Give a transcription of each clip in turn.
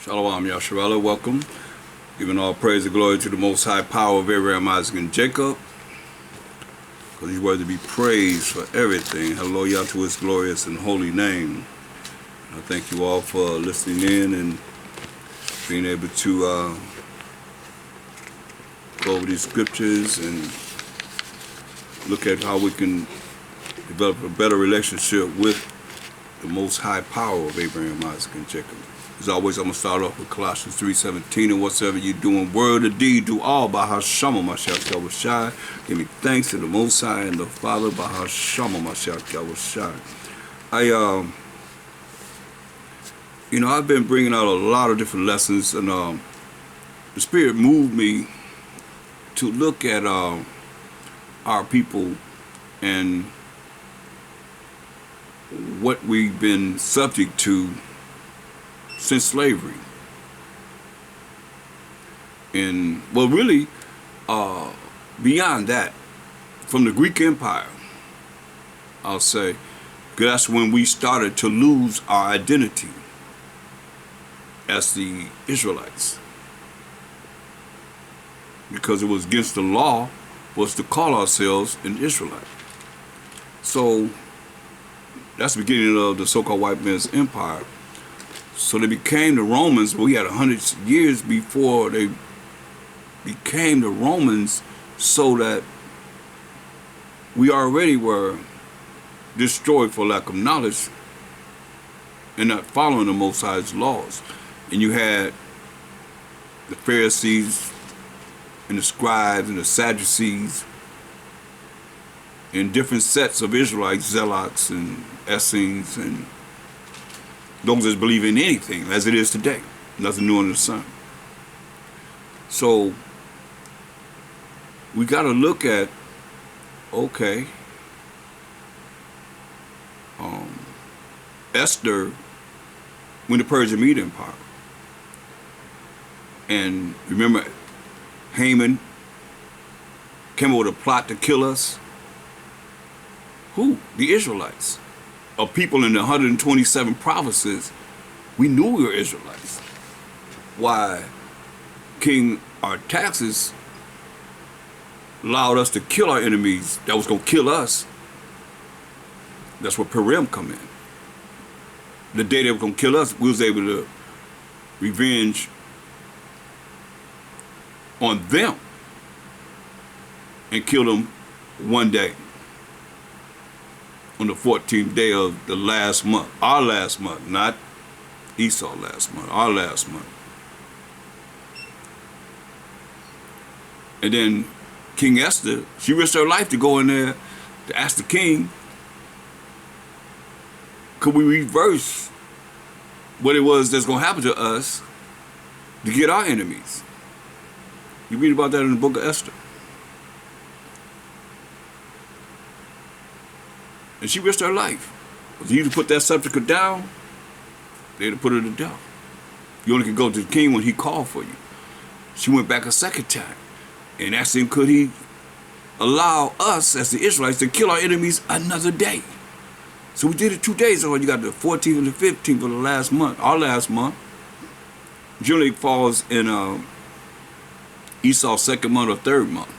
Shalom, Yasharala, welcome. Giving all praise and glory to the Most High Power of Abraham, Isaac, and Jacob, because he's worthy to be praised for everything. Hallelujah to his glorious and holy name. I thank you all for listening in and being able to go over these scriptures and look at how we can develop a better relationship with the Most High Power of Abraham, Isaac, and Jacob. As always, I'm going to start off with Colossians 3:17, and whatsoever you do in word or deed, do all by Hashem Mashiach Yahushai. Give me thanks to the Most High and the Father by Hashem Mashiach Yahushai. I've been bringing out a lot of different lessons, and the Spirit moved me to look at our people and what we've been subject to since slavery. And well, really, beyond that, from the Greek Empire, I'll say, because that's when we started to lose our identity as the Israelites, because it was against the law was to call ourselves an Israelite. So that's the beginning of the so-called white man's empire. So they became the Romans. We had 100 years before they became the Romans, so that we already were destroyed for lack of knowledge and not following the Most High's laws. And you had the Pharisees and the scribes and the Sadducees and different sets of Israelites, Zealots and Essenes, and those that believe in anything as it is today. Nothing new under the sun. So we got to look at, okay, Esther when the Persian Media Empire. And remember, Haman came up with a plot to kill us. Who? The Israelites. Of people in the 127 provinces, we knew we were Israelites. Why King Artaxerxes allowed us to kill our enemies that was going to kill us. That's where Purim come in. The day they were going to kill us, we was able to revenge on them and kill them one day. On the 14th day of the last month, our last month, not Esau last month, our last month. And then King Esther, she risked her life to go in there to ask the king, could we reverse what it was that's going to happen to us to get our enemies? You read about that in the book of Esther. And she risked her life. If you to put that subject down, they'd have put her to death. You only could go to the king when he called for you. She went back a second time and asked him, could he allow us as the Israelites to kill our enemies another day? So we did it 2 days. So you got the 14th and the 15th of the last month. Our last month generally falls in Esau's second month or third month.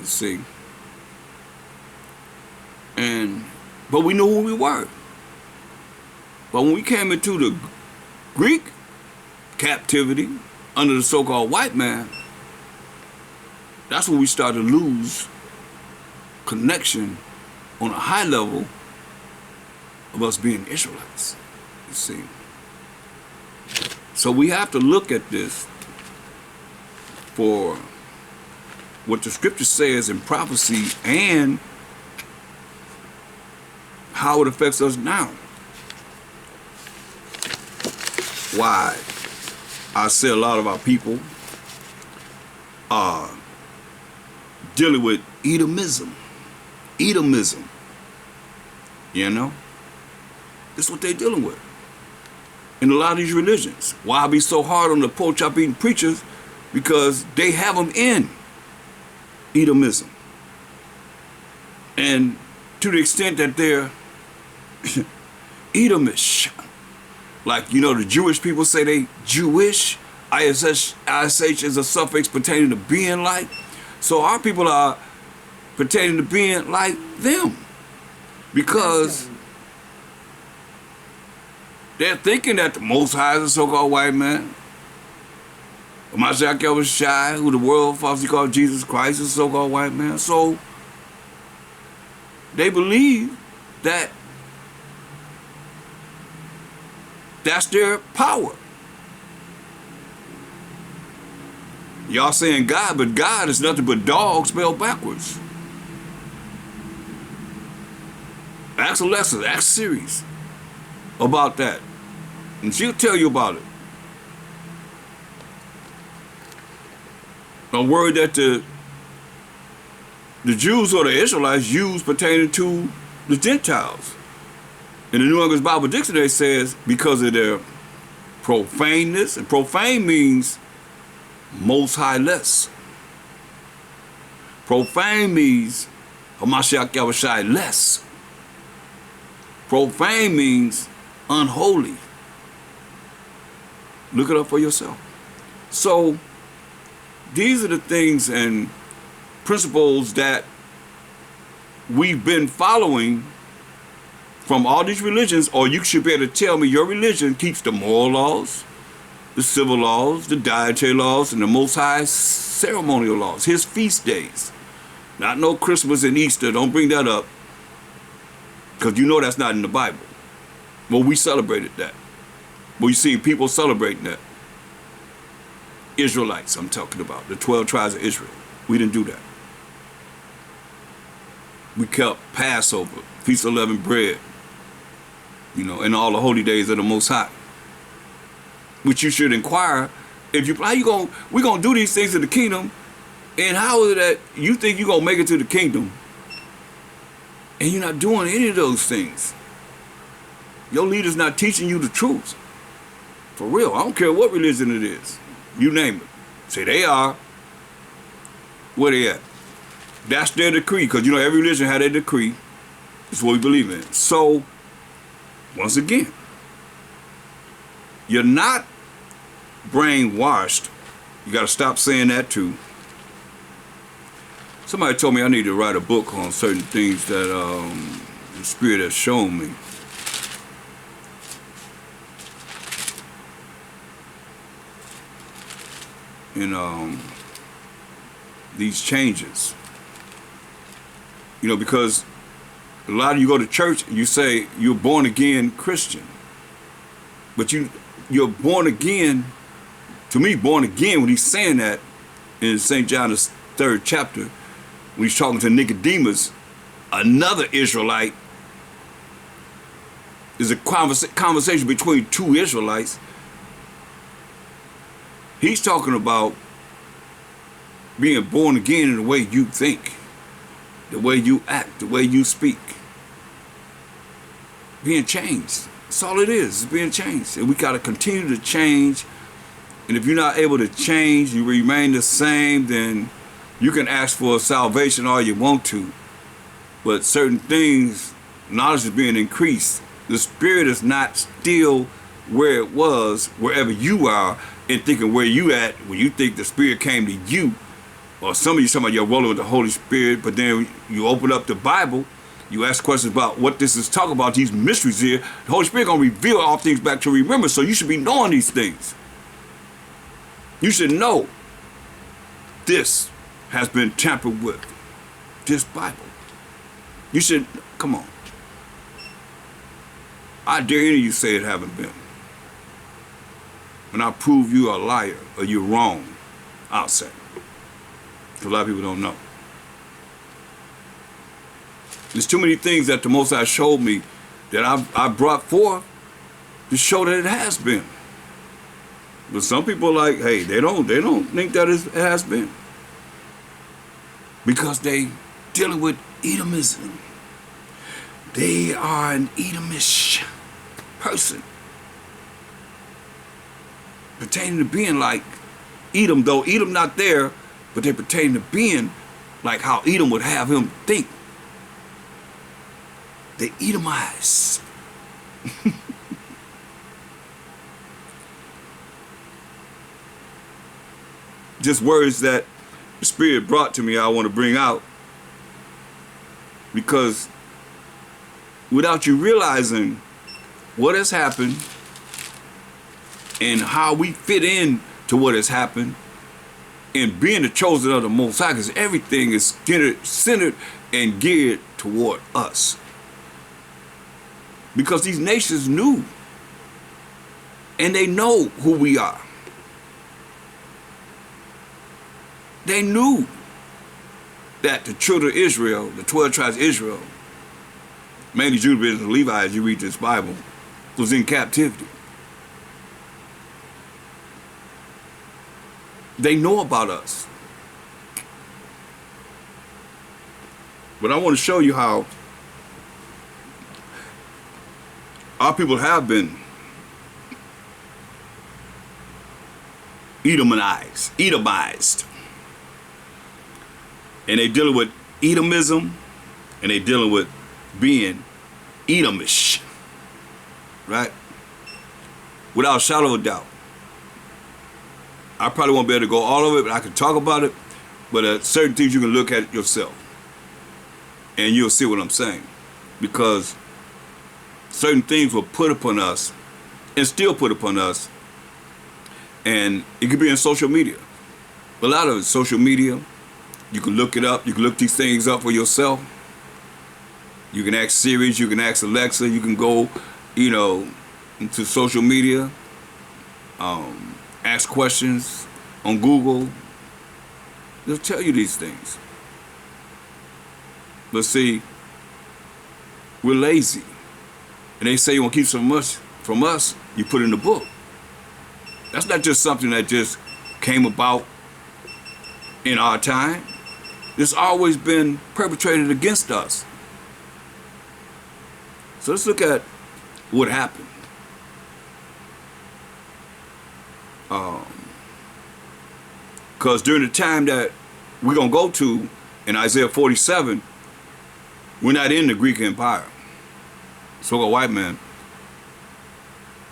You see. But we knew who we were. But when we came into the Greek captivity under the so-called white man, that's when we started to lose connection on a high level of us being Israelites, you see. So we have to look at this for what the scripture says in prophecy and how it affects us now. Why I say a lot of our people are dealing with Edomism. Edomism. You know? That's what they're dealing with. In a lot of these religions. Why I be so hard on the pork chop eating preachers? Because they have them in Edomism. And to the extent that they're Edomish, Like, you know, the Jewish people say they Jewish. ISH is a suffix pertaining to being like. So our people are pertaining to being like them. Because they're thinking that the Most High is a so-called white man. Mashiach Yahushua, who the world falsely called Jesus Christ, is a so-called white man. So they believe that that's their power. Y'all saying God, but God is nothing but dog spelled backwards. Ask Alexa, ask Siri's about that, and she'll tell you about it. A word that the Jews or the Israelites use pertaining to the Gentiles. In the New English Bible Dictionary says because of their profaneness, and profane means most high less. Profane means Hamashiach Yahushua less. Profane means unholy. Look it up for yourself. So these are the things and principles that we've been following from all these religions, or you should be able to tell me your religion keeps the moral laws, the civil laws, the dietary laws, and the Most High ceremonial laws, his feast days. Not no Christmas and Easter, don't bring that up, because you know that's not in the Bible. Well, we celebrated that. We see people celebrating that. Israelites, I'm talking about, the 12 tribes of Israel. We didn't do that. We kept Passover, Feast of Unleavened Bread, you know, and all the holy days of the Most High. Which you should inquire, if you, we gonna do these things in the kingdom, and how is it that you think you're gonna make it to the kingdom, and you're not doing any of those things? Your leader's not teaching you the truth. For real, I don't care what religion it is. You name it. Say they are. Where they at? That's their decree, because you know every religion had a decree. It's what we believe in. So, once again, you're not brainwashed. You got to stop saying that too. Somebody told me I need to write a book on certain things that the Spirit has shown me. In these changes. You know, because a lot of you go to church and you say you're born again Christian. But you're born again, to me, born again, when he's saying that in St. John, the 3rd chapter, when he's talking to Nicodemus, another Israelite, there's a conversation between two Israelites. He's talking about being born again in the way you think, the way you act, the way you speak. Being changed. That's all it is. It's being changed. And we got to continue to change. And if you're not able to change, you remain the same, then you can ask for salvation all you want to. But certain things, knowledge is being increased. The Spirit is not still where it was, wherever you are, and thinking where you at when you think the Spirit came to you. Or some of you talking about you're rolling with the Holy Spirit, but then you open up the Bible, you ask questions about what this is talking about, these mysteries here. The Holy Spirit gonna reveal all things back to remember, so you should be knowing these things. You should know this has been tampered with, this Bible. You should, come on. I dare any of you say it haven't been. When I prove you a liar or you're wrong, I'll say. Because a lot of people don't know. There's too many things that the Most High showed me that I brought forth to show that it has been. But some people are like, hey, they don't think that it has been. Because they dealing with Edomism. They are an Edomish person. Pertaining to being like Edom, though Edom not there, but they pertain to being like how Edom would have him think. They Edomized. just words that the Spirit brought to me I want to bring out, because without you realizing what has happened and how we fit in to what has happened and being the chosen of the Most High, because everything is centered and geared toward us. Because these nations knew, and they know who we are. They knew that the children of Israel, the 12 tribes of Israel, mainly Judah and Levi, as you read this Bible, was in captivity. They know about us. But I want to show you how our people have been Edomized. And they dealing with Edomism, and they dealing with being Edomish, right? Without a shadow of a doubt. I probably won't be able to go all of it, but I can talk about it. But certain things you can look at yourself, and you'll see what I'm saying. Because certain things were put upon us, and still put upon us, and it could be in social media. A lot of it's social media. You can look it up. You can look these things up for yourself. You can ask Siri. You can ask Alexa. You can go, into social media. Ask questions on Google. They'll tell you these things. But see, we're lazy. And they say you want to keep some from us, you put it in the book. That's not just something that just came about in our time. It's always been perpetrated against us. So let's look at what happened. Because during the time that we're going to go to in Isaiah 47, we're not in the Greek Empire. So-called white man.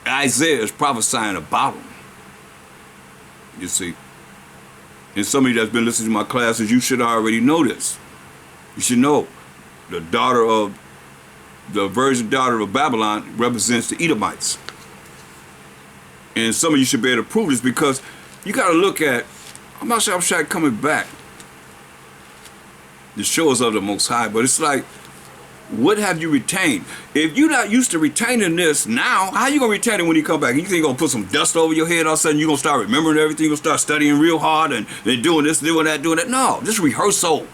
Isaiah is prophesying about them. You see. And somebody that's been listening to my classes, you should already know this. You should know the virgin daughter of Babylon represents the Edomites. And some of you should be able to prove this, because you got to look at, I'm not sure I'm coming back. The shows of the Most High, but it's like, what have you retained? If you're not used to retaining this now, how you going to retain it when you come back? You think you're going to put some dust over your head all of a sudden? You're going to start remembering everything? You're going to start studying real hard and doing this, doing that, doing that? No, this rehearsal.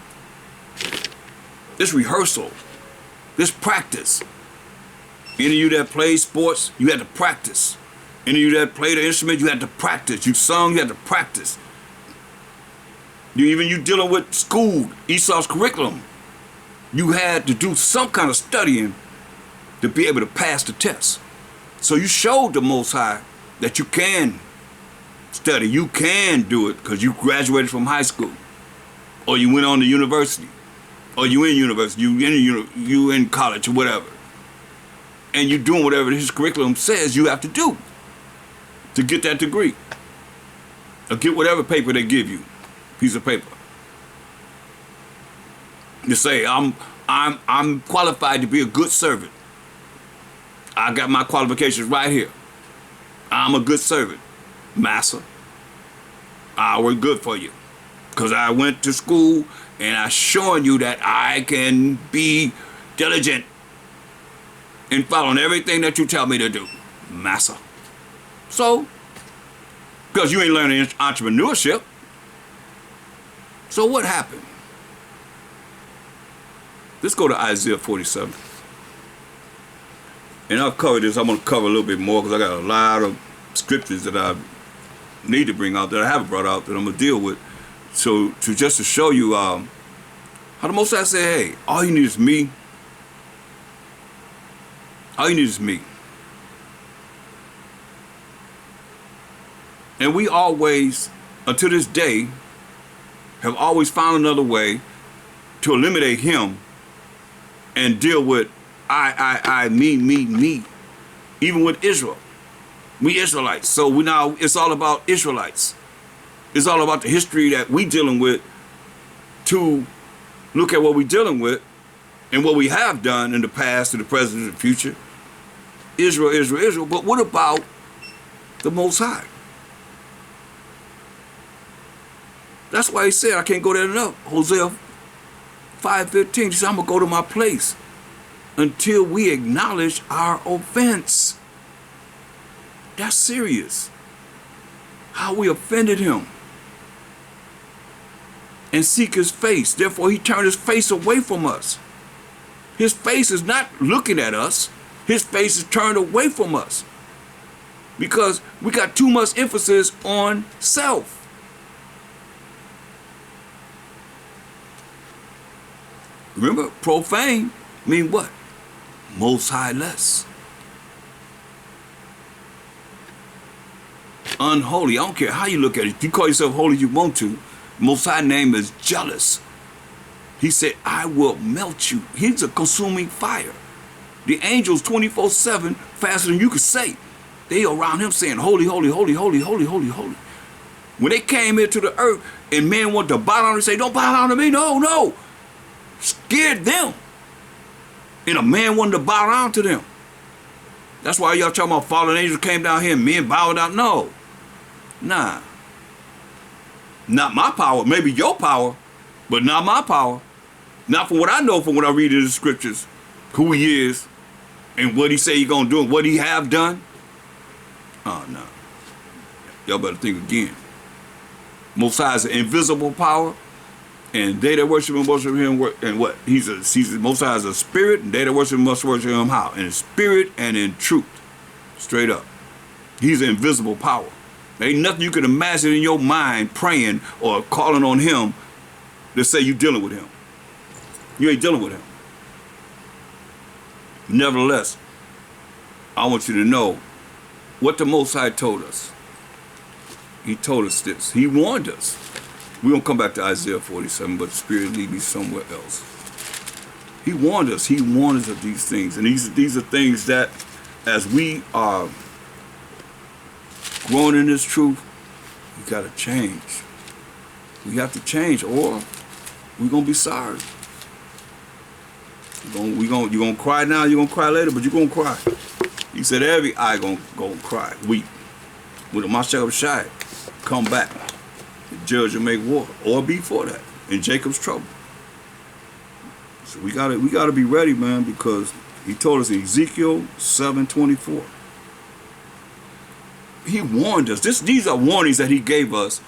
This rehearsal. This practice. Any of you that play sports, you had to practice. Any of you that played an instrument, you had to practice. You sung, you had to practice. You dealing with school, Esau's curriculum. You had to do some kind of studying to be able to pass the test. So you showed the Most High that you can study, you can do it, because you graduated from high school, or you went on to university, or you in university, you in college or whatever, and you doing whatever his curriculum says you have to do to get that degree, or get whatever paper they give you, piece of paper. To say I'm qualified to be a good servant. I got my qualifications right here. I'm a good servant, Massa. I work good for you, because I went to school and I showing you that I can be diligent in following everything that you tell me to do, Massa. So, because you ain't learning entrepreneurship. So what happened? Let's go to Isaiah 47. And I'll cover this. I'm going to cover a little bit more, because I got a lot of scriptures that I need to bring out that I haven't brought out that I'm going to deal with. So just to show you how the Most High said, hey, all you need is me. All you need is me. And we always, until this day, have always found another way to eliminate him and deal with I, me. Even with Israel. We Israelites. So it's all about Israelites. It's all about the history that we dealing with to look at what we're dealing with and what we have done in the past, to the present, and the future. Israel, Israel, Israel. But what about the Most High? That's why he said, I can't go there enough. Hosea 5:15, he said, I'm going to go to my place until we acknowledge our offense. That's serious. How we offended him. And seek his face. Therefore, he turned his face away from us. His face is not looking at us. His face is turned away from us. Because we got too much emphasis on self. Remember, profane mean what? Most high less. Unholy. I don't care how you look at it. If you call yourself holy, you want to. Most High name is jealous. He said, I will melt you. He's a consuming fire. The angels 24/7, faster than you could say. They around him saying, holy, holy, holy, holy, holy, holy, holy. When they came into the earth and men wanted to bow down and say, don't bow down to me. No, no. Scared them. And a man wanted to bow down to them. That's why y'all talking about fallen angels came down here and men bowed down. No. Nah. Not my power. Maybe your power, but not my power. Not from what I know, from what I read in the scriptures, who he is and what he say he gonna do and what he have done. Oh, no. Y'all better think again. Most High is an invisible power, and they that worship him, and what? He's Most High is a spirit, and they that worship him must worship him how? In spirit and in truth. Straight up. He's an invisible power. There ain't nothing you can imagine in your mind praying or calling on him to say you dealing with him. You ain't dealing with him. Nevertheless, I want you to know what the Most High told us. He told us this. He warned us. We're going to come back to Isaiah 47, but the Spirit lead me somewhere else. He warned us. He warned us of these things. And these are things that as we are growing in this truth, we got to change. We have to change or we're going to be sorry. You're going to cry now, you're going to cry later, but you're going to cry. He said every eye going to cry, weep. With a Mashach Shai, come back. The judge will make war or be for that in Jacob's trouble. So we gotta be ready, man, because he told us in Ezekiel 7:24. He warned us. These are warnings that he gave us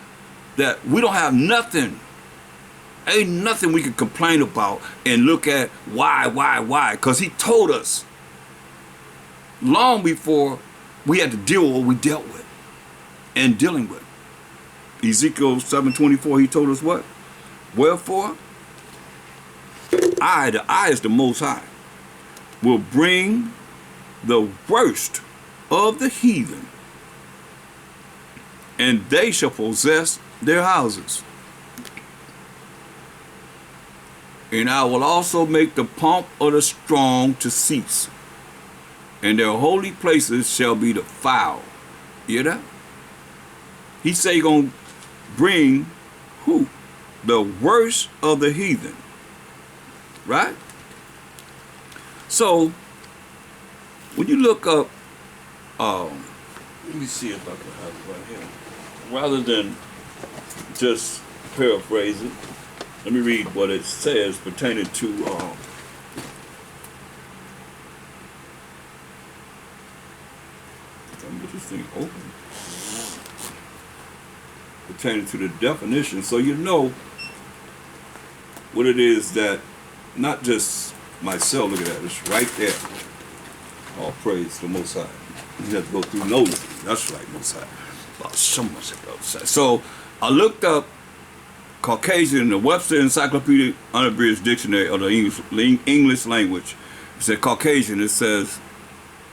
that we don't have nothing. Ain't nothing we can complain about and look at why. Because he told us long before we had to deal with what we dealt with and dealing with. Ezekiel 7:24, he told us what? Wherefore, the I is the Most High, will bring the worst of the heathen, and they shall possess their houses. And I will also make the pomp of the strong to cease, and their holy places shall be defiled. You hear that? He say he gonna bring who? The worst of the heathen. Right? So when you look up, let me see if I can have it right here. Rather than just paraphrase it, let me read what it says pertaining to get this thing open. Pertaining to the definition, so you know what it is that not just myself looking at it, it's right there. All praise the Most High. You have to go through notes. That's right, Most High. About so much ago. So I looked up Caucasian in the Webster Encyclopedia Unabridged Dictionary of the English language. It said Caucasian. It says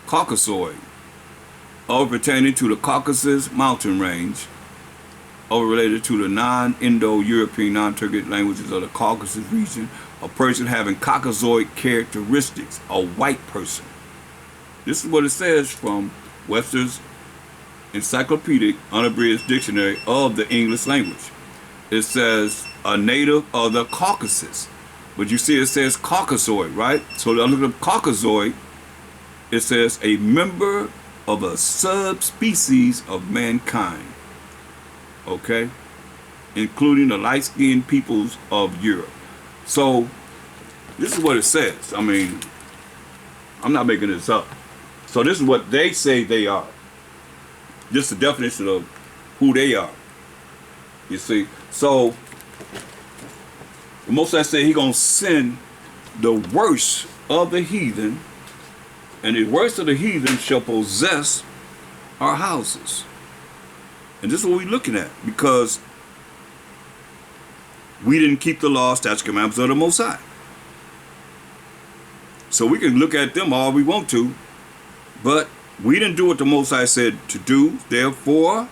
Caucasoid, all pertaining to the Caucasus mountain range, or related to the non-Indo-European, non-Turkic languages of the Caucasus region, a person having Caucasoid characteristics, a white person. This is what it says from Webster's Encyclopedic Unabridged Dictionary of the English Language. It says a native of the Caucasus. But you see it says Caucasoid, right? So I look at Caucasoid, it says a member of a subspecies of mankind. Okay? Including the light-skinned peoples of Europe. So this is what it says. I mean, I'm not making this up. So this is what they say they are. This is the definition of who they are. You see? So the Most High said He gonna send the worst of the heathen, and the worst of the heathen shall possess our houses. And this is what we're looking at, because we didn't keep the law, statutes, commandments of the Most High. So we can look at them all we want to, but we didn't do what the Most High said to do. Therefore,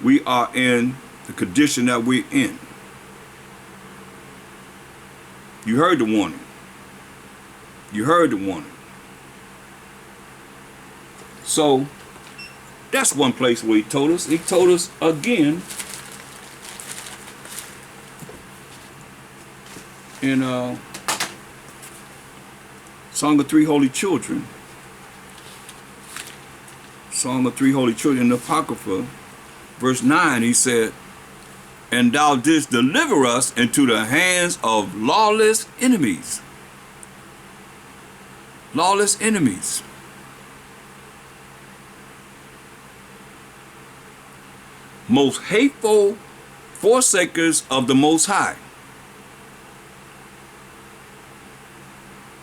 we are in the condition that we're in. You heard the warning. You heard the warning. So that's one place where He told us. He told us again in Song of Three Holy Children. Song of Three Holy Children in the Apocrypha, verse 9, He said, and thou didst deliver us into the hands of lawless enemies. Lawless enemies. Most hateful forsakers of the Most High,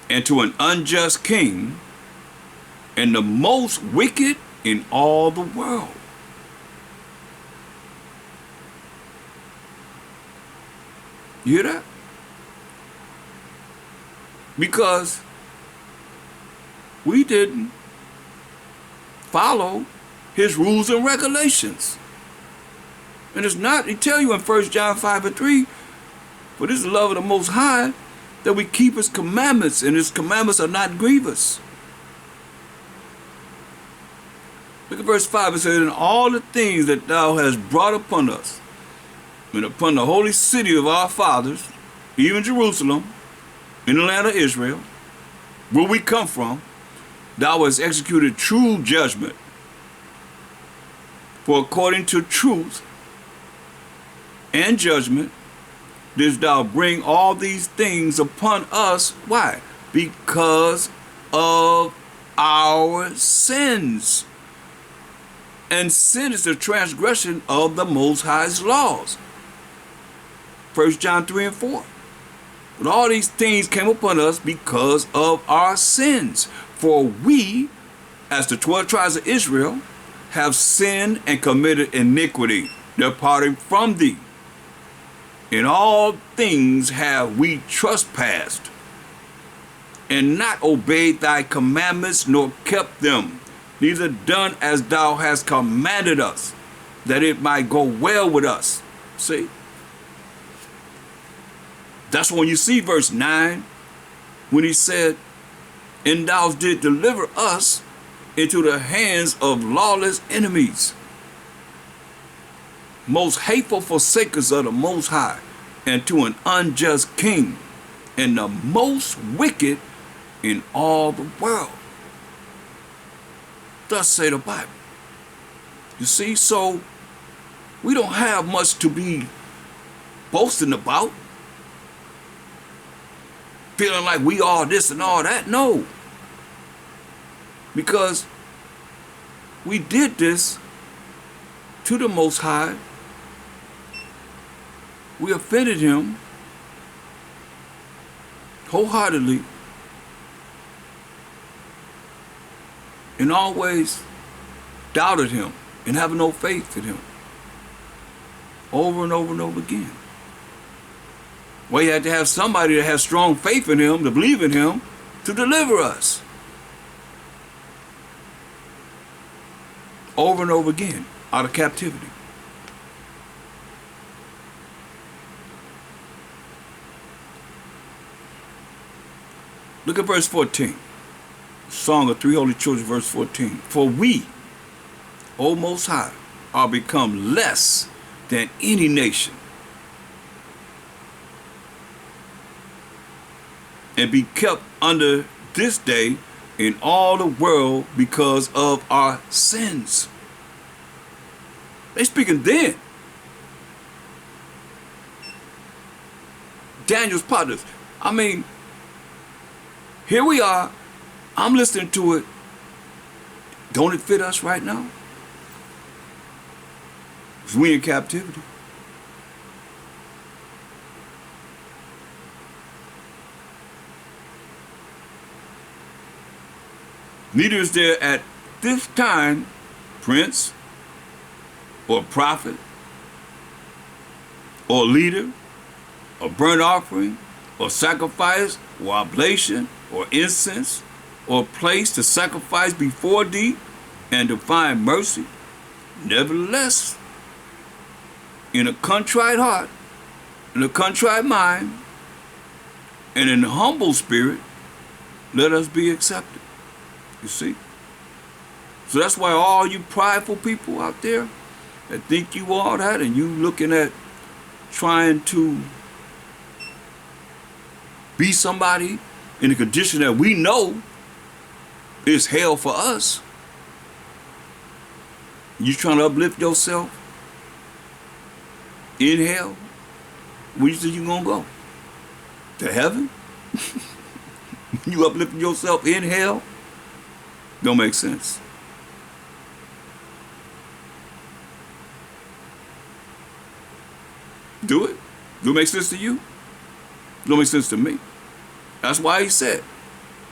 and to an unjust king, and the most wicked in all the world. You hear that? Because we didn't follow His rules and regulations. And it's not, He tell you in 1 John 5:3, for this is the love of the Most High, that we keep His commandments, and His commandments are not grievous. Look at verse 5, it says, and all the things that thou hast brought upon us, and upon the holy city of our fathers, even Jerusalem, in the land of Israel, where we come from, thou hast executed true judgment. For according to truth and judgment, didst thou bring all these things upon us. Why? Because of our sins. And sin is the transgression of the Most High's laws. 1 John 3 and 4. But all these things came upon us because of our sins. For we, as the 12 tribes of Israel, have sinned and committed iniquity, departing from thee. In all things have we trespassed, and not obeyed thy commandments, nor kept them, neither done as thou hast commanded us, that it might go well with us. See? That's when you see verse 9, when He said, and thou didst deliver us into the hands of lawless enemies, most hateful forsakers of the Most High, and to an unjust king, and the most wicked in all the world. Thus say the Bible. You see, so we don't have much to be boasting about, feeling like we are this and all that. No. Because we did this to the Most High. We offended Him wholeheartedly, and always doubted Him and have no faith in Him. Over and over and over again. Well, you had to have somebody that has strong faith in Him, to believe in Him, to deliver us. Over and over again, out of captivity. Look at verse 14. Song of Three Holy Children, verse 14. For we, O Most High, are become less than any nation, and be kept under this day in all the world because of our sins. They speaking then. Daniel's partners. I mean, here we are. I'm listening to it. Don't it fit us right now? Because we in captivity. Neither is there at this time prince or prophet or leader or burnt offering or sacrifice or oblation or incense or place to sacrifice before thee and to find mercy. Nevertheless, in a contrite heart, in a contrite mind, and in a humble spirit, let us be accepted. You see? So that's why all you prideful people out there that think you all that, and you looking at trying to be somebody in a condition that we know is hell for us. You trying to uplift yourself in hell? Where you think you gonna go? To heaven? You uplifting yourself in hell? Don't make sense. Do it? Do it make sense to you? Don't make sense to me. That's why he said,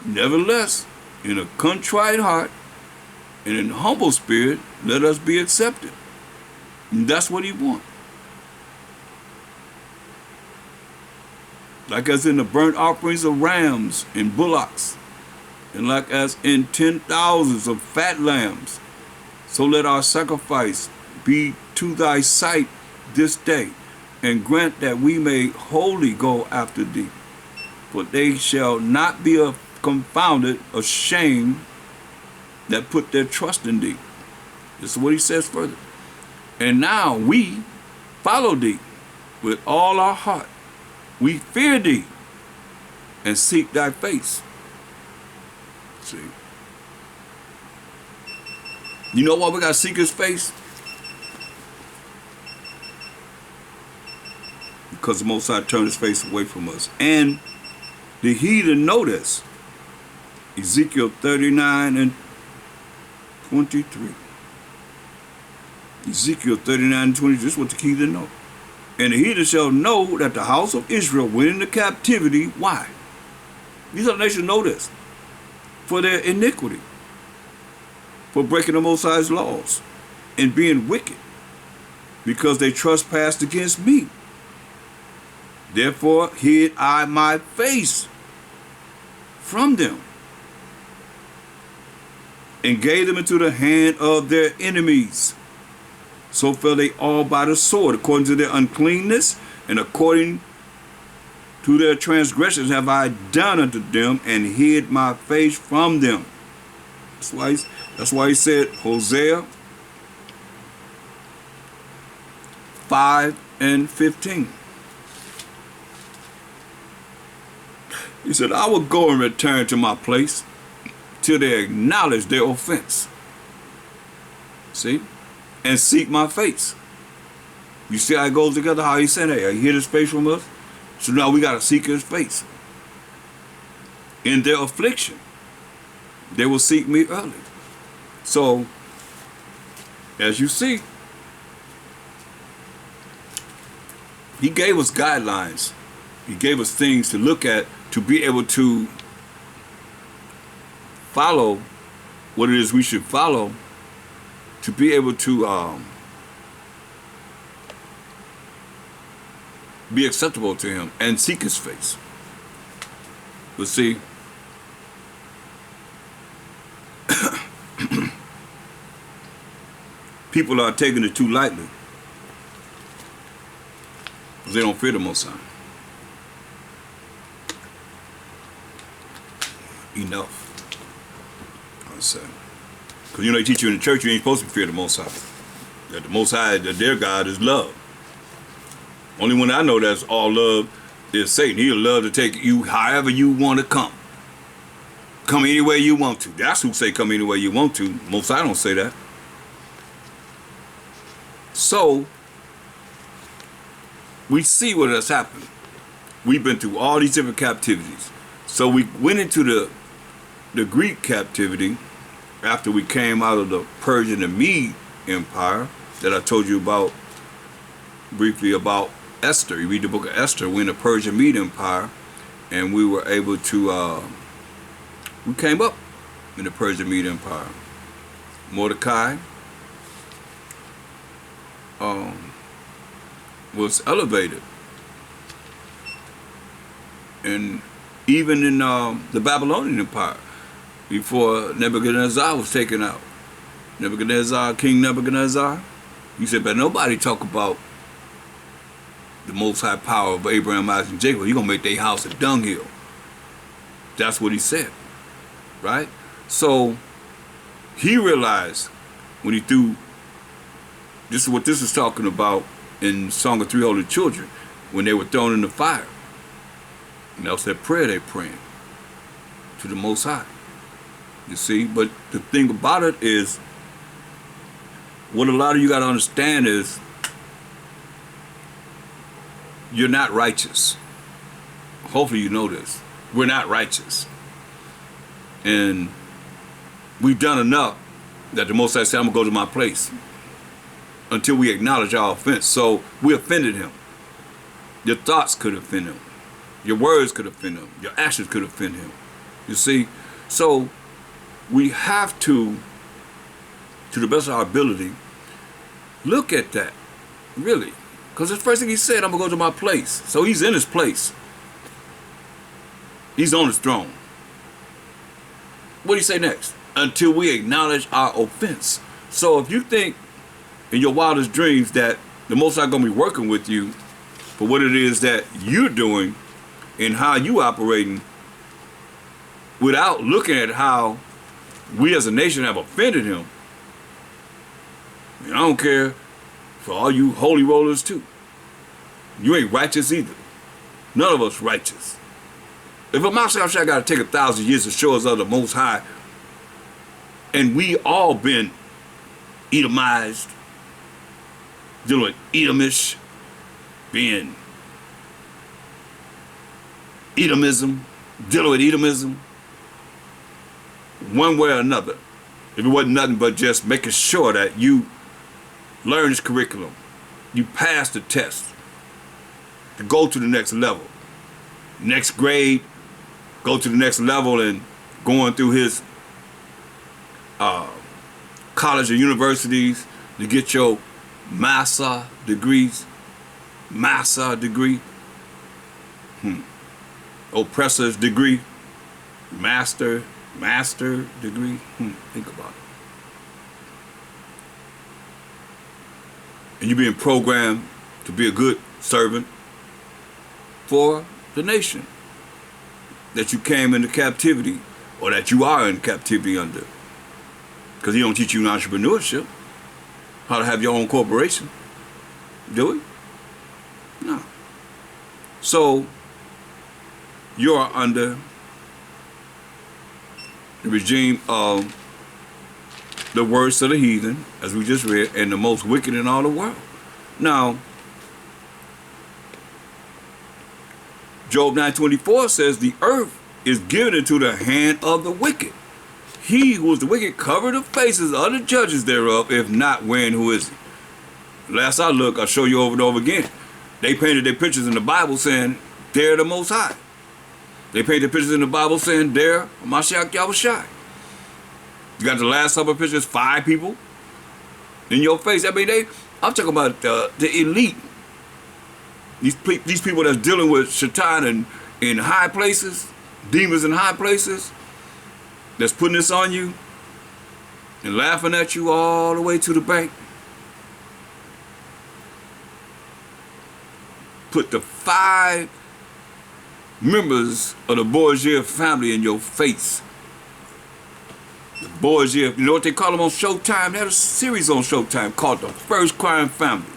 nevertheless, in a contrite heart and in a humble spirit, let us be accepted. And that's what he wants. Like as in the burnt offerings of rams and bullocks, and like as in 10,000s of fat lambs, so let our sacrifice be to thy sight this day, and grant that we may wholly go after thee. For they shall not be confounded, ashamed, that put their trust in thee. This is what he says further. And now we follow thee with all our heart. We fear thee and seek thy face. See? You know why we got to seek his face? Because the Most High turned his face away from us. And the heathen know this. Ezekiel 39 and 23. Ezekiel 39 and 23, this is what the heathen know. And the heathen shall know that the house of Israel went into captivity. Why? These other nations know this. For their iniquity. For breaking the Most High's laws. And being wicked. Because they trespassed against me. Therefore hid I my face from them, and gave them into the hand of their enemies. So fell they all by the sword, according to their uncleanness, and according to their transgressions have I done unto them, and hid my face from them. That's why he said, Hosea 5 and 15. He said, I will go and return to my place till they acknowledge their offense. See? And seek my face. You see how it goes together? How he said, hey, he hid his face from us. So now we got to seek his face. In their affliction, they will seek me early. So, as you see, he gave us guidelines. He gave us things to look at to be able to follow what it is we should follow, to be able to be acceptable to him and seek his face. But see, people are taking it too lightly because they don't fear the Most High. Enough, I say. Because they teach you in the church you ain't supposed to fear the Most High. That the Most High, that their God is love. Only one I know that's all love is Satan. He'll love to take you however you want to come. Come any way you want to. That's who say come any way you want to. Most High don't say that. So, we see what has happened. We've been through all these different captivities. So we went into the Greek captivity after we came out of the Persian and Mede Empire that I told you about briefly about Esther. You read the book of Esther, we're in the Persian Mede Empire, and we were able to, we came up in the Persian Mede Empire. Mordecai was elevated. And even in the Babylonian Empire, before Nebuchadnezzar was taken out. King Nebuchadnezzar, he said, but nobody talk about the Most High power of Abraham, Isaac, and Jacob. You're going to make their house a dunghill. That's what he said, right? So he realized when he threw, this is what this is talking about in Song of Three Holy Children, when they were thrown in the fire. And that was that prayer they're praying to the Most High. You see, but the thing about it is, what a lot of you got to understand is, you're not righteous. Hopefully you know this. We're not righteous. And we've done enough that the Most High said, I'm going to go to my place until we acknowledge our offense. So we offended him. Your thoughts could offend him. Your words could offend him. Your actions could offend him. You see? So we have to the best of our ability, look at that. Really. Because the first thing he said, I'm going to go to my place. So he's in his place. He's on his throne. What do you say next? Until we acknowledge our offense. So if you think in your wildest dreams that the Most High going to be working with you for what it is that you're doing and how you operating without looking at how we as a nation have offended him, and I don't care for all you holy rollers too. You ain't righteous either. None of us righteous. If a Mashiach got to take 1,000 years to show us of the Most High, and we all been Edomized, dealing with Edomish, being Edomism, dealing with Edomism, one way or another, if it wasn't nothing but just making sure that you learn this curriculum, you pass the test to go to the next level, next grade, go to the next level, and going through his college or universities to get your master degree, oppressor's degree, master degree. Think about it. And you're being programmed to be a good servant for the nation that you came into captivity, or that you are in captivity under. Because he don't teach you entrepreneurship, how to have your own corporation. Do he? No. So you are under the regime of the worst of the heathen, as we just read, and the most wicked in all the world. Now, Job 9:24 says, the earth is given into the hand of the wicked. He who is the wicked covered the faces of the judges thereof, if not, when, who is he? Last I look, I'll show you over and over again. They painted their pictures in the Bible saying, they're the Most High. They painted pictures in the Bible saying, they're Mashiach Yahushai. You got the Last Supper pictures, 5 people in your face. I mean, I'm talking about the elite. These people that's dealing with Shaitan and in high places, demons in high places, that's putting this on you and laughing at you all the way to the bank. Put the 5 members of the Borgia family in your face The boys, you know what they call them on Showtime? They had a series on Showtime called The First Crime Family.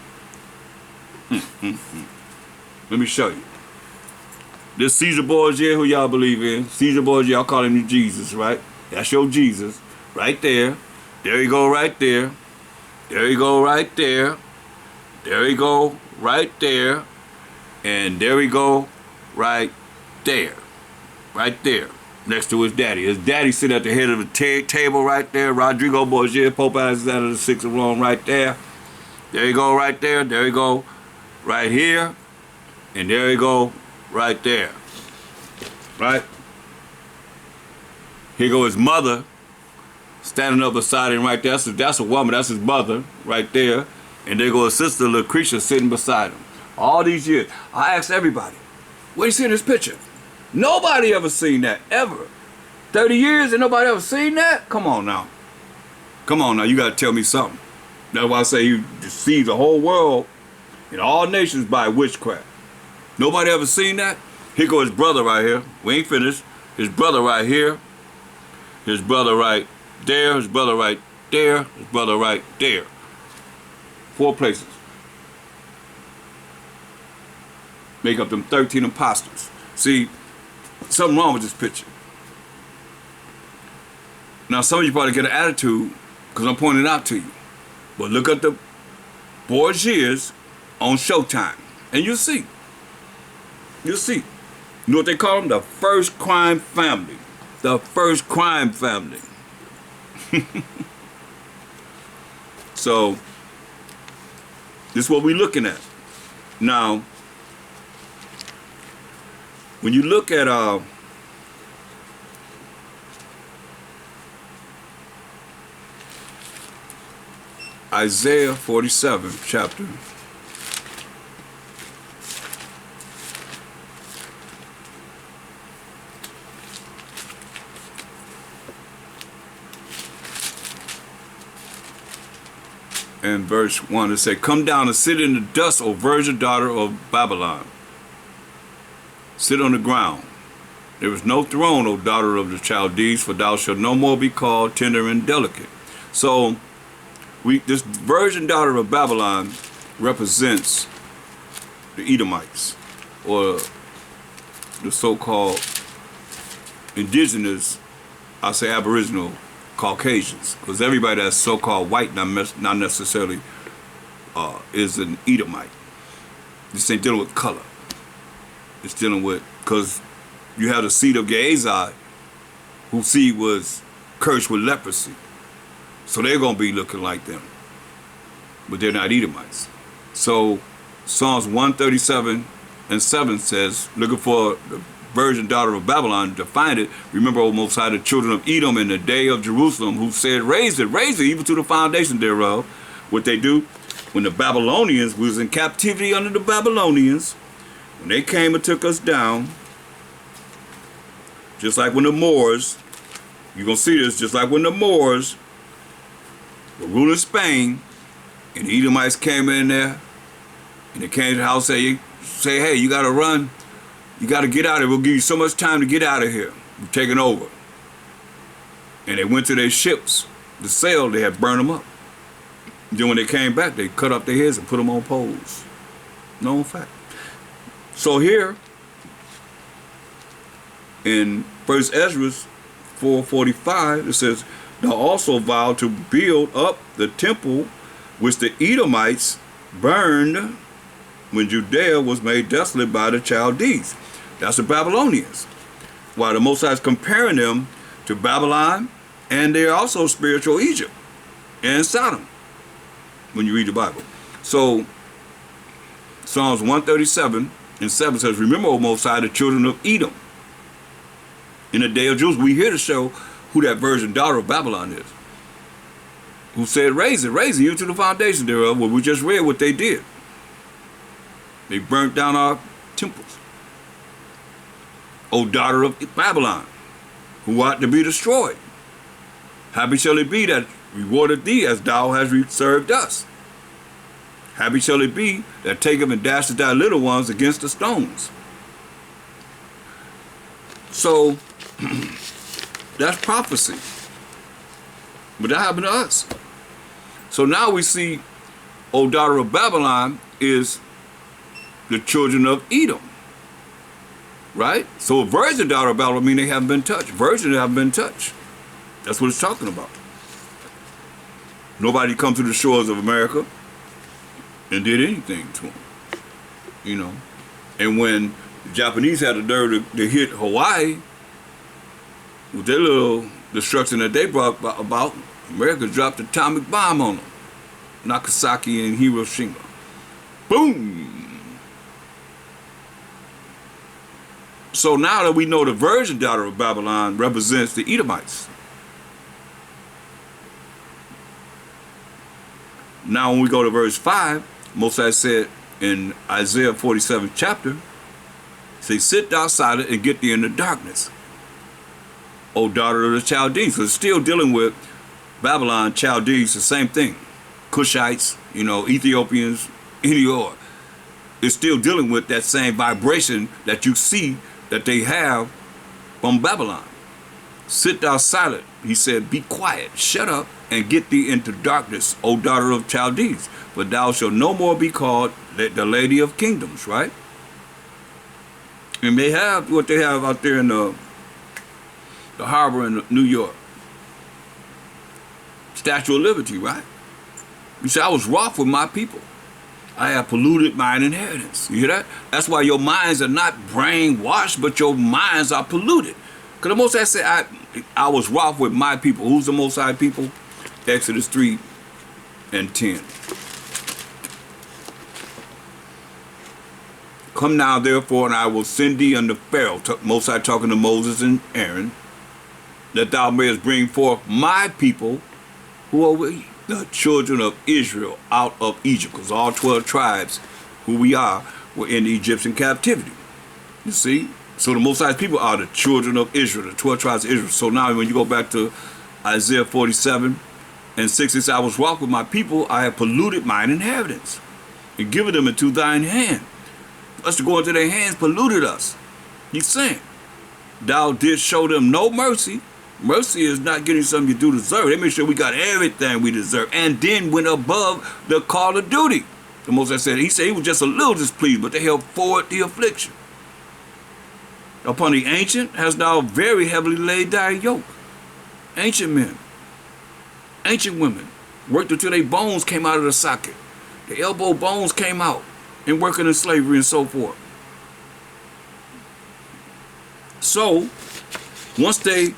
Let me show you. This Caesar Borgia, who y'all believe in. Caesar Borgia, y'all call him Jesus, right? That's your Jesus. Right there. There you go right there. There you go right there. There you go right there. And there we go right there. Right there. Next to his daddy. His daddy sitting at the head of the table right there. Rodrigo Borgia, Pope Alexander the Sixth of Rome right there. There you go right there. There you go right here. And there you go right there. Right? Here go his mother standing up beside him right there. That's a woman. That's his mother right there. And there go his sister Lucretia sitting beside him. All these years. I asked everybody, where you seen this picture? Nobody ever seen that, ever. 30 years and nobody ever seen that? Come on now. Come on now, you gotta tell me something. That's why I say you deceive the whole world and all nations by witchcraft. Nobody ever seen that? Here go his brother right here. We ain't finished. His brother right here. His brother right there. His brother right there. His brother right there. 4 places. Make up them 13 imposters. See, something wrong with this picture. Now, some of you probably get an attitude because I'm pointing it out to you. But look at the Borgias on Showtime, and you'll see. You'll see. You know what they call them? The first crime family. The first crime family. So, this is what we're looking at. Now, when you look at Isaiah 47 chapter, and verse 1, it says, "Come down and sit in the dust, O virgin daughter of Babylon. Sit on the ground. There is no throne, O daughter of the Chaldees, for thou shalt no more be called tender and delicate." So, this virgin daughter of Babylon represents the Edomites, or the so-called indigenous, I say aboriginal Caucasians, because everybody that's so-called white not necessarily is an Edomite. This ain't dealing with color. It's dealing with, because you have the seed of Gehazi, whose seed was cursed with leprosy. So they're going to be looking like them. But they're not Edomites. So Psalms 137 and 7 says, looking for the virgin daughter of Babylon, to find it, remember, O Most High, the children of Edom in the day of Jerusalem, who said, raise it, even to the foundation thereof. What they do, when the Babylonians was in captivity under the Babylonians, when they came and took us down, just like when the Moors, you're going to see this, just like when the Moors were ruling Spain, and the Edomites came in there, and they came to the house, say, hey, you got to run. You got to get out of here. We'll give you so much time to get out of here. We're taking over. And they went to their ships to sail. They had burned them up. Then when they came back, they cut off their heads and put them on poles. Known fact. So here, in 1 Ezra 4:45, it says, "Thou also vowed to build up the temple which the Edomites burned when Judea was made desolate by the Chaldees." That's the Babylonians. While the Most High is comparing them to Babylon, and they're also spiritual Egypt and Sodom when you read the Bible. So Psalms 137 and 7 says, "Remember, O Most High, the children of Edom in the day of Jerusalem." We here to show who that virgin daughter of Babylon is, who said, raise it, even to the foundation thereof. Well, we just read what they did. They burnt down our temples. O daughter of Babylon, who ought to be destroyed. Happy shall it be that rewarded thee as thou hast served us. Happy shall it be that taketh and dasheth thy little ones against the stones. So, that's prophecy. But that happened to us. So now we see, O daughter of Babylon is the children of Edom. Right? So a virgin daughter of Babylon mean they haven't been touched. Virgins haven't been touched. That's what it's talking about. Nobody come to the shores of America and did anything to them. You know. And when the Japanese had the nerve to hit Hawaii with their little destruction that they brought about, America dropped an atomic bomb on them. Nagasaki and Hiroshima. Boom! So now that we know the virgin daughter of Babylon represents the Edomites. Now when we go to verse 5, Moses said in Isaiah 47th chapter, say, sit thou silent and get thee in the darkness, O daughter of the Chaldees. So it's still dealing with Babylon, Chaldees, the same thing. Cushites, you know, Ethiopians, Enior. It's still dealing with that same vibration that you see that they have from Babylon. Sit thou silent, he said, be quiet, shut up, and get thee into darkness, O daughter of Chaldees, for thou shalt no more be called the lady of kingdoms, right? And they have what they have out there in the harbor in New York. Statue of Liberty, right? You say, I was wroth with my people. I have polluted mine inheritance. You hear that? That's why your minds are not brainwashed, but your minds are polluted. Because the Most High said, I was wroth with my people. Who's the Most High people? Exodus 3 and 10. Come now, therefore, and I will send thee unto Pharaoh, Most High talking to Moses and Aaron, that thou mayest bring forth my people who are with the children of Israel out of Egypt, because all 12 tribes who we are were in the Egyptian captivity. You see? So the Most High's people are the children of Israel, the 12 tribes of Israel. So now when you go back to Isaiah 47 and 6, it says, I was wroth with my people, I have polluted mine inheritance, and given them into thine hand. Us to go into their hands polluted us. He's saying, thou didst show them no mercy. Mercy is not getting something you do deserve. They make sure we got everything we deserve, and then went above the call of duty. The Most High said, he said he was just a little displeased, but they held forward the affliction. Upon the ancient has now very heavily laid thy yoke. Ancient men, ancient women, worked until their bones came out of the socket. The elbow bones came out, and working in slavery and so forth. So, once they,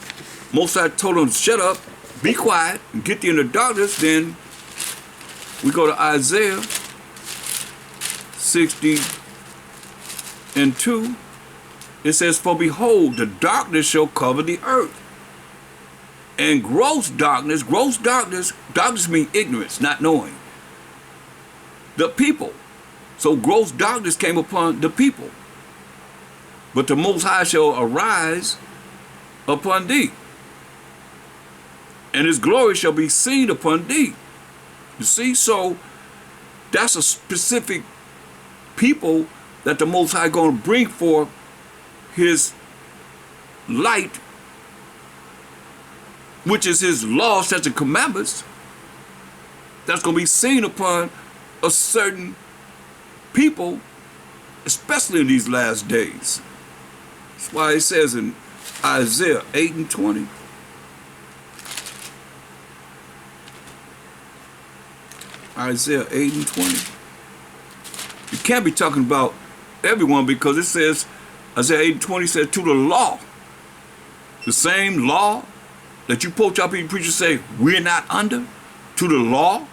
Most High told them to shut up, be quiet, and get thee in the darkness, then we go to Isaiah 60 and 2. It says, for behold, the darkness shall cover the earth. And gross darkness means ignorance, not knowing. The people. So gross darkness came upon the people. But the Most High shall arise upon thee, and his glory shall be seen upon thee. You see, so that's a specific people that the Most High going to bring forth his light, which is his law, statutes, and commandments. That's going to be seen upon a certain people, especially in these last days. That's why it says in Isaiah 8 and 20. Isaiah 8 and 20. You can't be talking about everyone, because it says, Isaiah 8 and 20 says, to the law. The same law that you poach up and preachers say, we're not under, to the law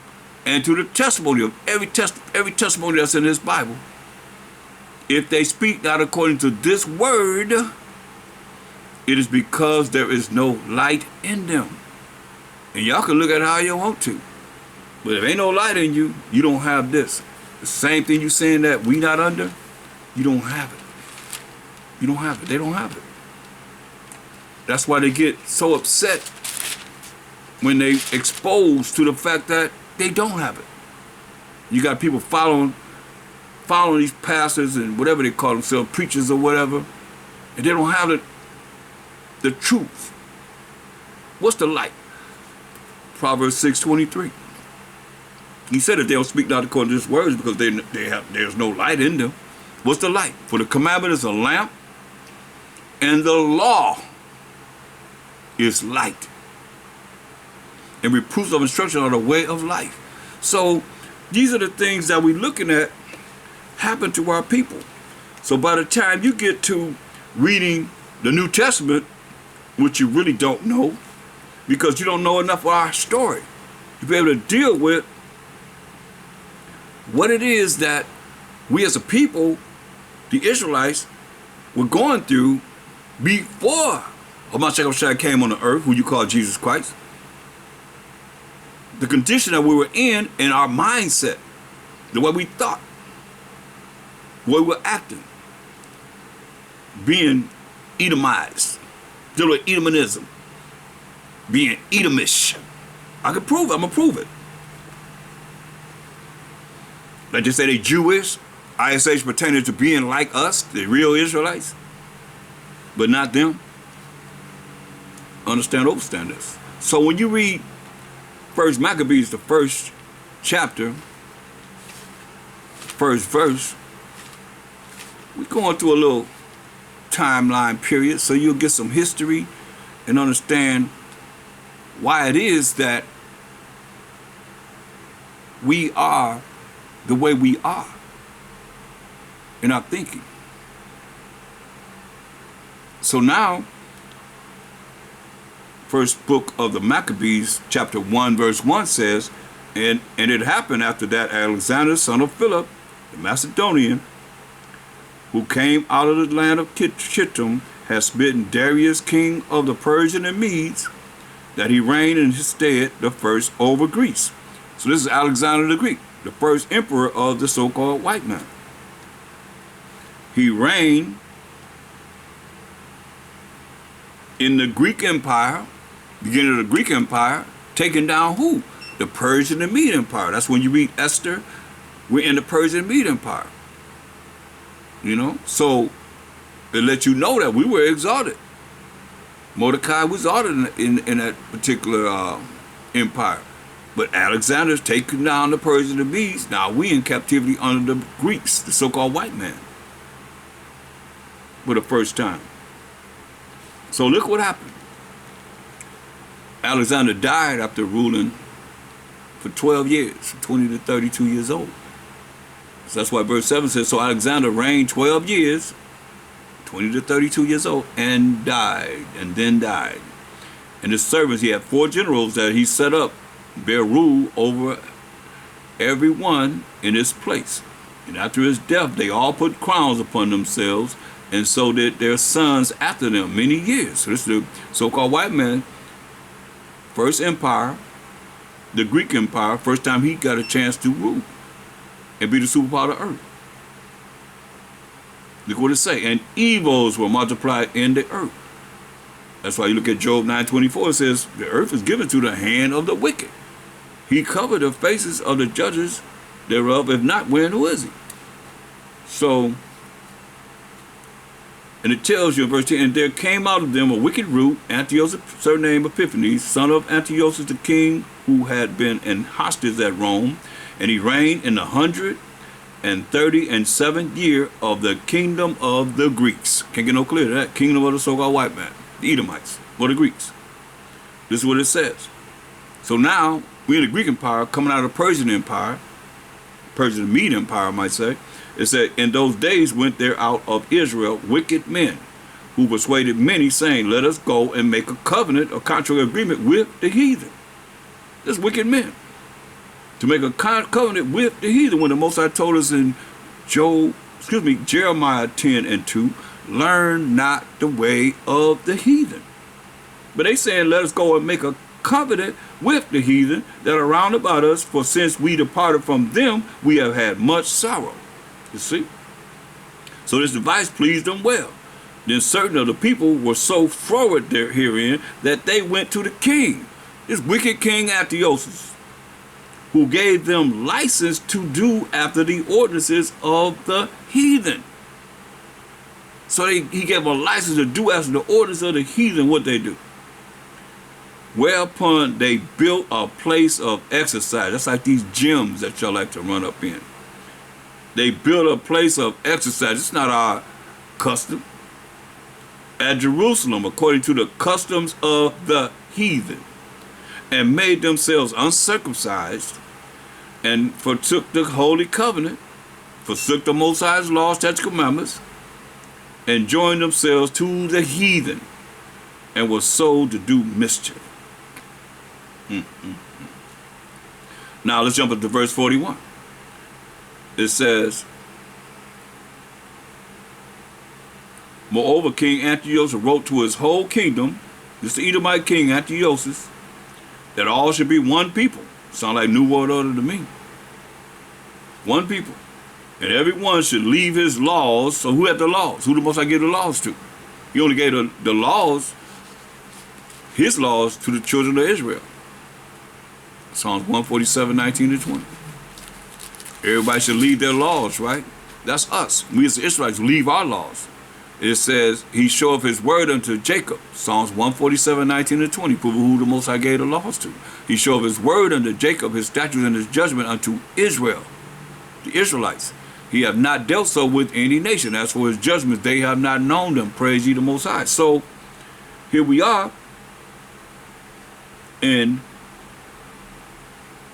and to the testimony of every testimony that's in this Bible. If they speak not according to this word, it is because there is no light in them. And y'all can look at it how you want to. But if ain't no light in you, you don't have this. The same thing you saying that we not under, you don't have it. You don't have it. They don't have it. That's why they get so upset when they exposed to the fact that they don't have it. You got people following these pastors and whatever they call themselves, preachers or whatever, and they don't have the truth. What's the light? Proverbs 6:23. He said that they'll speak not according to his words because there's no light in them. What's the light? For the commandment is a lamp, and the law is light. And reproofs of instruction are the way of life. So these are the things that we're looking at happen to our people. So by the time you get to reading the New Testament, which you really don't know, because you don't know enough of our story to be able to deal with what it is that we as a people, the Israelites, were going through before Hamashiach came on the earth, who you call Jesus Christ. The condition that we were in our mindset, the way we thought, the way we were acting, being Edomized, dealing with Edomism, being Edomish. I can prove it. I'm going to prove it. Like they say they Jewish, ISH pertaining to being like us, the real Israelites, but not them. Understand, overstand this. So when you read First Maccabees, the first chapter, first verse, we're going through a little timeline period so you'll get some history and understand why it is that we are the way we are in our thinking. So now, first book of the Maccabees, chapter 1, verse 1 says, and it happened after that Alexander, son of Philip, the Macedonian, who came out of the land of Chittim, had smitten Darius, king of the Persian and Medes, that he reigned in his stead the first over Greece. So this is Alexander the Greek, the first emperor of the so-called white man. He reigned in the Greek Empire, beginning of the Greek Empire, taking down who? The Persian and Mede Empire. That's when you read Esther, we're in the Persian and Mede Empire. You know, so it let you know that we were exalted. Mordecai was exalted in that particular empire. But Alexander's taking down the Persian and Medes. Now we in captivity under the Greeks, the so-called white man, for the first time. So look what happened. Alexander died after ruling for 12 years, from 20 to 32 years old. So that's why verse 7 says, so Alexander reigned 12 years, 20 to 32 years old, and died, and then died. And his servants, he had 4 generals that he set up, bear rule over everyone in his place. And after his death, they all put crowns upon themselves, and so did their sons after them many years. So this is the so-called white man, first empire, the Greek Empire, first time he got a chance to rule and be the superpower of the earth. Look what it say. And evils were multiplied in the earth. That's why you look at Job 9:24. It says, the earth is given to the hand of the wicked. He covered the faces of the judges thereof. If not, where who is he? So, and it tells you in verse 10, and there came out of them a wicked root, Antiochus, surnamed Epiphanes, son of Antiochus the king, who had been an hostage at Rome, and he reigned in the 137th year of the kingdom of the Greeks. Can't get no clearer than that. Kingdom of the so-called white man, the Edomites, or the Greeks. This is what it says. So now, we're in the Greek Empire, coming out of the Persian Empire, Persian and Mede Empire, I might say. It said, in those days went there out of Israel wicked men, who persuaded many, saying, let us go and make a covenant, a contract agreement with the heathen. There's wicked men. To make a covenant with the heathen, when the Most High told us in Jeremiah 10:2, learn not the way of the heathen. But they saying, let us go and make a covenant with the heathen that are round about us, for since we departed from them, we have had much sorrow. You see? So this advice pleased them well. Then certain of the people were so forward there herein that they went to the king, this wicked king Antiochus, who gave them license to do after the ordinances of the heathen. So he gave them a license to do after the ordinance of the heathen what they do. whereupon they built a place of exercise. That's like these gyms that y'all like to run up in. They built a place of exercise. It's not our custom. At Jerusalem, according to the customs of the heathen, and made themselves uncircumcised, and forsook the holy covenant, forsook the Most High's laws, statutes, commandments, and joined themselves to the heathen, and were sold to do mischief. Now let's jump up to verse 41. It says, moreover, King Antiochus wrote to his whole kingdom, this is the Edomite king Antiochus, that all should be one people. Sound like New World Order to me. One people. And everyone should leave his laws. So who had the laws? Who the Most High gave the laws to? He only gave the laws, his laws, to the children of Israel. Psalms 147, 19 to 20. Everybody should leave their laws, right? That's us. We as the Israelites leave our laws. It says, he showeth his word unto Jacob. Psalms 147, 19 to 20. Prove who the Most High gave the laws to. He showeth his word unto Jacob, his statutes and his judgment unto Israel, the Israelites. He hath not dealt so with any nation. As for his judgments, they have not known them. Praise ye the Most High. So, here we are in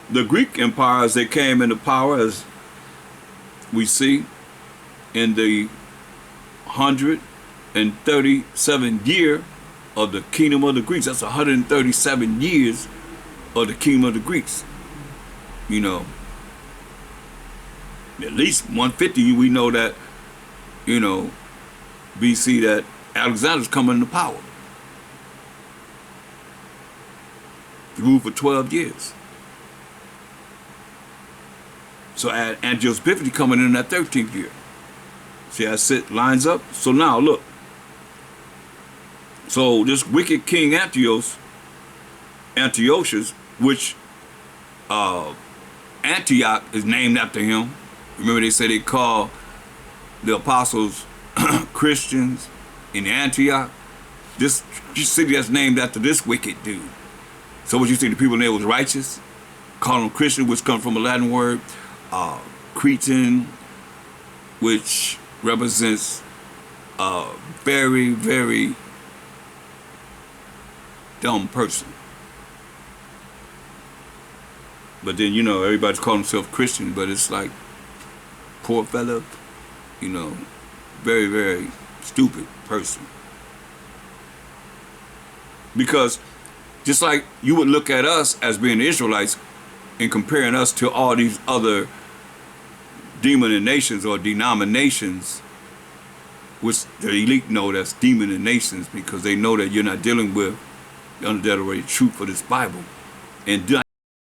the Greek empire as they came into power, as we see in the 137 year of the kingdom of the Greeks. That's 137 years of the kingdom of the Greeks. You know, at least 150 we know that, you know, BC, that Alexander's coming into power. He ruled for 12 years. So Antiochus Epiphanes coming in that 13th year. See how it lines up? So now look. So this wicked king Antiochus, which Antioch is named after him. Remember they said they call the apostles Christians in Antioch. This city that's named after this wicked dude. So what you think, the people in there was righteous? Call them Christian, which comes from a Latin word, Cretan, which represents a very, very dumb person. But then, you know, everybody's calling themselves Christian, but it's like, poor fella, you know, very, very stupid person. Because just like you would look at us as being Israelites and comparing us to all these other nations or denominations, which the elite know that's nations, because they know that you're not dealing with the unadulterated truth of this Bible, and